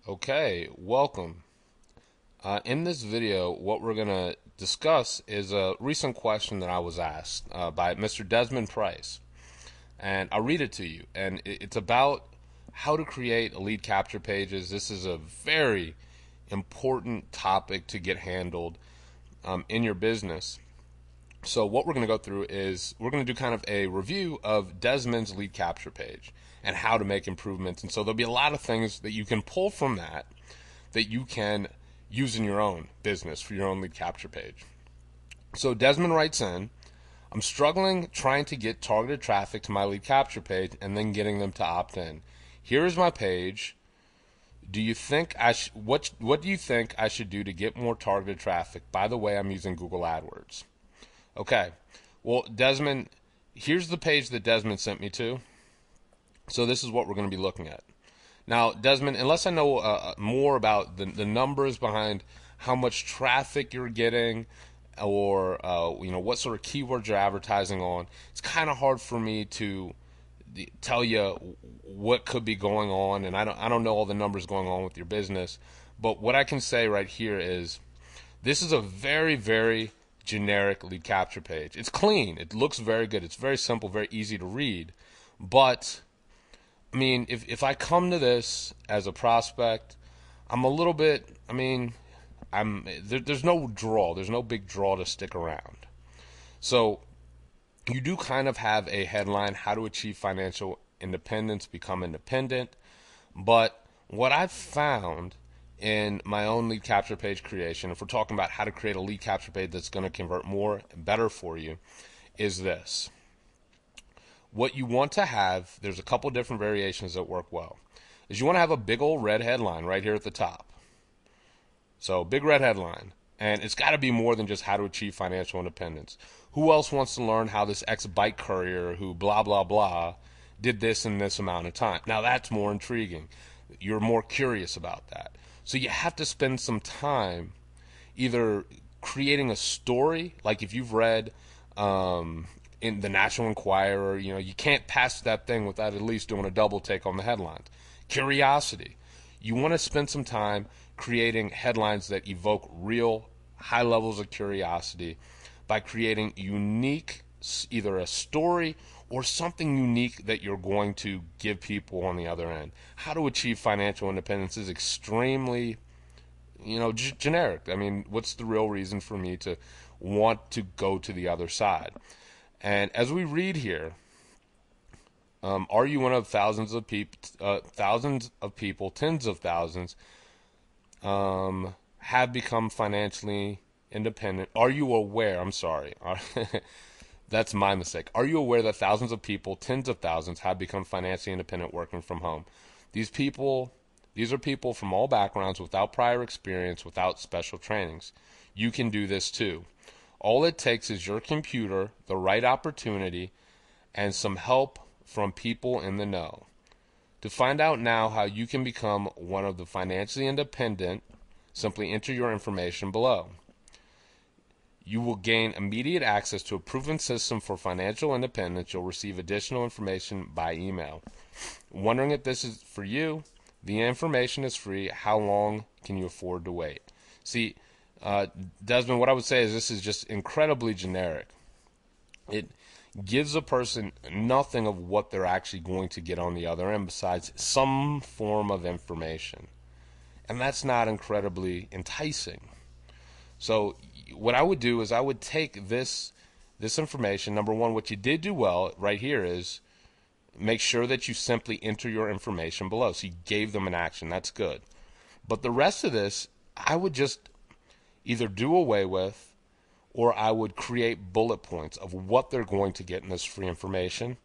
Okay, welcome. In this video, what we're going to discuss is a recent question that I was asked by Mr. Desmond Price. And I'll read it to you. And it's about how to create lead capture pages. This is a very important topic to get handled in your business. So what we're going to go through is we're going to do kind of a review of Desmond's lead capture page and how to make improvements. And so there'll be a lot of things that you can pull from that you can use in your own business for your own lead capture page. So Desmond writes in, I'm struggling trying to get targeted traffic to my lead capture page and then getting them to opt in. Here is my page. Do you think what do you think I should do to get more targeted traffic? By the way, I'm using Google AdWords. Okay, well, Desmond, here's the page that Desmond sent me to. So this is what we're going to be looking at. Now, Desmond, unless I know more about the numbers behind how much traffic you're getting or what sort of keywords you're advertising on, it's kind of hard for me to tell you what could be going on, and I don't know all the numbers going on with your business. But what I can say right here is this is a very, very generic lead capture page. It's clean. It looks very good. It's very simple, very easy to read. But I mean, if I come to this as a prospect, I'm a little bit, there's no draw. There's no big draw to stick around. So you do kind of have a headline, how to achieve financial independence, become independent. But what I've found in my own lead capture page creation, if we're talking about how to create a lead capture page that's going to convert more and better for you, is this. What you want to have, there's a couple different variations that work well, is you want to have a big old red headline right here at the top. So big red headline. And it's got to be more than just how to achieve financial independence. Who else wants to learn how this ex-bike courier who blah, blah, blah did this in this amount of time? Now that's more intriguing. You're more curious about that. So you have to spend some time either creating a story, like if you've read in the National Enquirer, you can't pass that thing without at least doing a double take on the headlines. Curiosity. You want to spend some time creating headlines that evoke real high levels of curiosity by creating unique, either a story or something unique that you're going to give people on the other end. How to achieve financial independence is extremely, generic. I mean, what's the real reason for me to want to go to the other side? And as we read here, are you one of thousands of people, tens of thousands, have become financially independent? Are you aware? I'm sorry. That's my mistake. Are you aware that thousands of people, tens of thousands, have become financially independent working from home? These are people from all backgrounds, without prior experience, without special trainings. You can do this too. All it takes is your computer, the right opportunity, and some help from people in the know. To find out now how you can become one of the financially independent, simply enter your information below. You will gain immediate access to a proven system for financial independence. You'll receive additional information by email. Wondering if this is for you? The information is free. How long can you afford to wait? See, Desmond, what I would say is this is just incredibly generic. It gives a person nothing of what they're actually going to get on the other end besides some form of information. And that's not incredibly enticing. So what I would do is I would take this information. Number one, what you did do well right here is make sure that you simply enter your information below. So you gave them an action. That's good. But the rest of this, I would just either do away with, or I would create bullet points of what they're going to get in this free information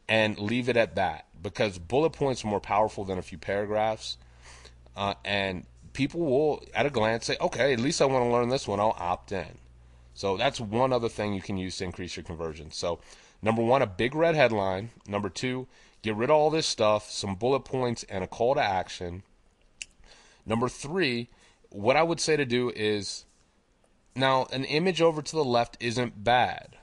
and leave it at that, because bullet points are more powerful than a few paragraphs, and people will at a glance say, okay, at least I want to learn this one, I'll opt in. So that's one other thing you can use to increase your conversion. So number one, a big red headline. Number two, get rid of all this stuff, some bullet points and a call to action. Number three, what I would say to do is, now an image over to the left isn't bad,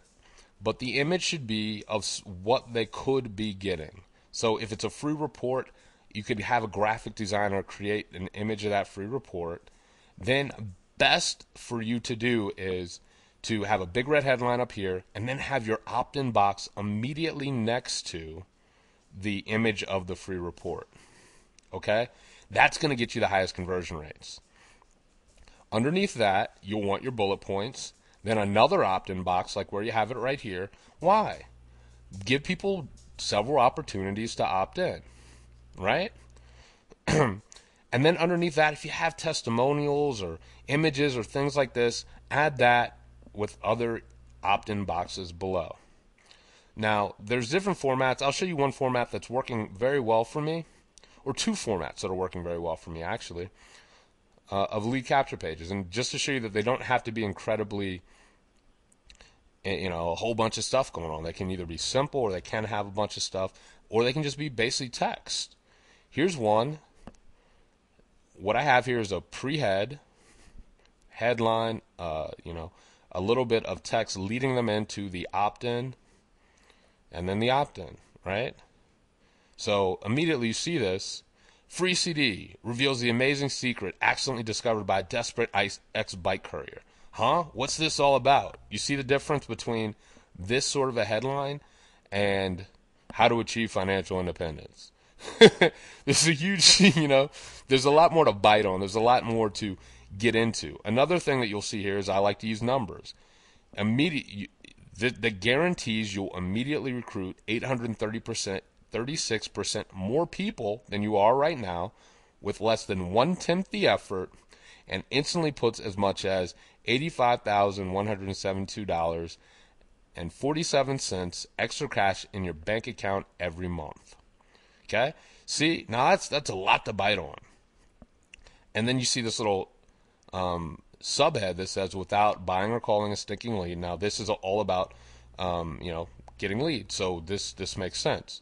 but the image should be of what they could be getting. So if it's a free report, You could have a graphic designer create an image of that free report. Then best for you to do is to have a big red headline up here and then have your opt-in box immediately next to the image of the free report. Okay? That's going to get you the highest conversion rates. Underneath that, you'll want your bullet points, then another opt-in box like where you have it right here. Why? Give people several opportunities to opt in, right? And then underneath that, if you have testimonials or images or things like this, add that with other opt-in boxes below. Now, there's different formats. I'll show you one format that's working very well for me, or two formats that are working very well for me, actually, of lead capture pages. And just to show you that they don't have to be incredibly, a whole bunch of stuff going on. They can either be simple, or they can have a bunch of stuff, or they can just be basically text. Here's one. What I have here is a pre-head, headline, a little bit of text leading them into the opt-in, and then the opt-in, right? So immediately you see this. Free CD reveals the amazing secret accidentally discovered by a desperate ex-bike courier. Huh? What's this all about? You see the difference between this sort of a headline and how to achieve financial independence. This is a huge, there's a lot more to bite on. There's a lot more to get into. Another thing that you'll see here is I like to use numbers. That guarantees you'll immediately recruit 830%, 36% more people than you are right now with less than 1/10 the effort, and instantly puts as much as $85,172.47 extra cash in your bank account every month. Okay? See, now that's a lot to bite on. And then you see this little subhead that says, without buying or calling a stinking lead. Now, this is all about, getting leads. So this makes sense.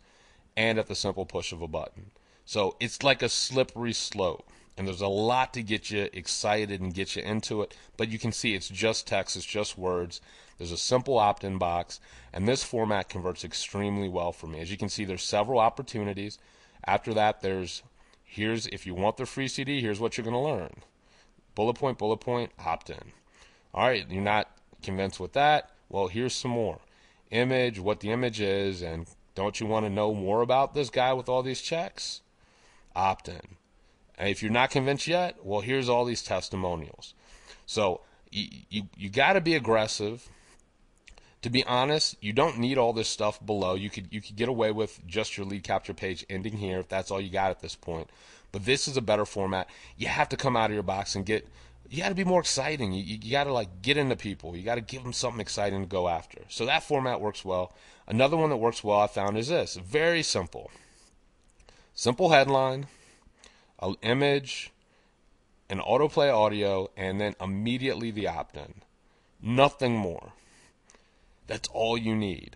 And at the simple push of a button. So it's like a slippery slope. And there's a lot to get you excited and get you into it. But you can see it's just text, it's just words. There's a simple opt-in box. And this format converts extremely well for me. As you can see, there's several opportunities. After that, here's if you want the free CD, here's what you're going to learn. Bullet point, opt-in. All right, you're not convinced with that? Well, here's some more. Image, what the image is, and don't you want to know more about this guy with all these checks? Opt-in. And if you're not convinced yet, well, here's all these testimonials. So you got to be aggressive. To be honest, you don't need all this stuff below. You could get away with just your lead capture page ending here if that's all you got at this point. But this is a better format. You have to come out of your box and you got to be more exciting. You got to get into people. You got to give them something exciting to go after. So that format works well. Another one that works well I found is this. Very simple. Simple headline, an image, an autoplay audio, and then immediately the opt-in. Nothing more. That's all you need.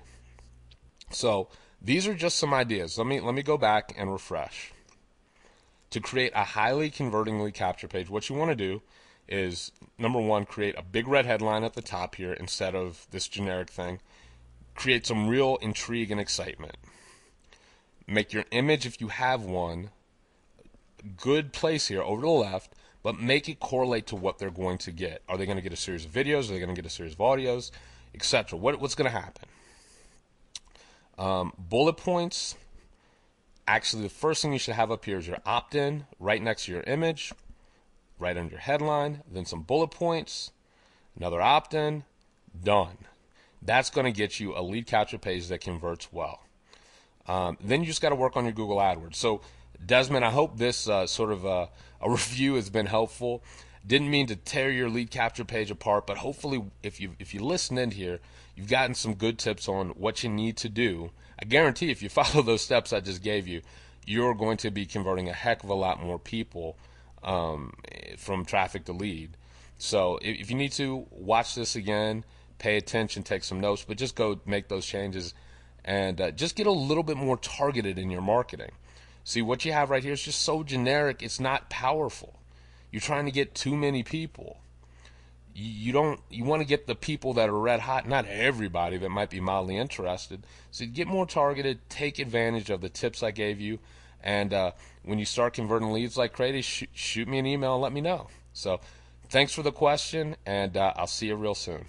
So these are just some ideas. Let me go back and refresh. To create a highly converting lead capture page, what you want to do is, number one, create a big red headline at the top here instead of this generic thing. Create some real intrigue and excitement. Make your image, if you have one, good place here over to the left, but make it correlate to what they're going to get. Are they going to get a series of videos? Are they going to get a series of audios, etc.? What's going to happen? Bullet points. Actually, the first thing you should have up here is your opt-in right next to your image, right under your headline, then some bullet points, another opt-in, done. That's going to get you a lead capture page that converts well. Then you just got to work on your Google AdWords. So, Desmond, I hope this sort of a review has been helpful. Didn't mean to tear your lead capture page apart, but hopefully if you listen in here, you've gotten some good tips on what you need to do. I guarantee if you follow those steps I just gave you, you're going to be converting a heck of a lot more people from traffic to lead. So if you need to, watch this again, pay attention, take some notes, but just go make those changes and just get a little bit more targeted in your marketing. See, what you have right here is just so generic, it's not powerful. You're trying to get too many people. You want to get the people that are red hot, not everybody that might be mildly interested. So get more targeted, take advantage of the tips I gave you, And when you start converting leads like crazy, shoot me an email and let me know. So thanks for the question, and I'll see you real soon.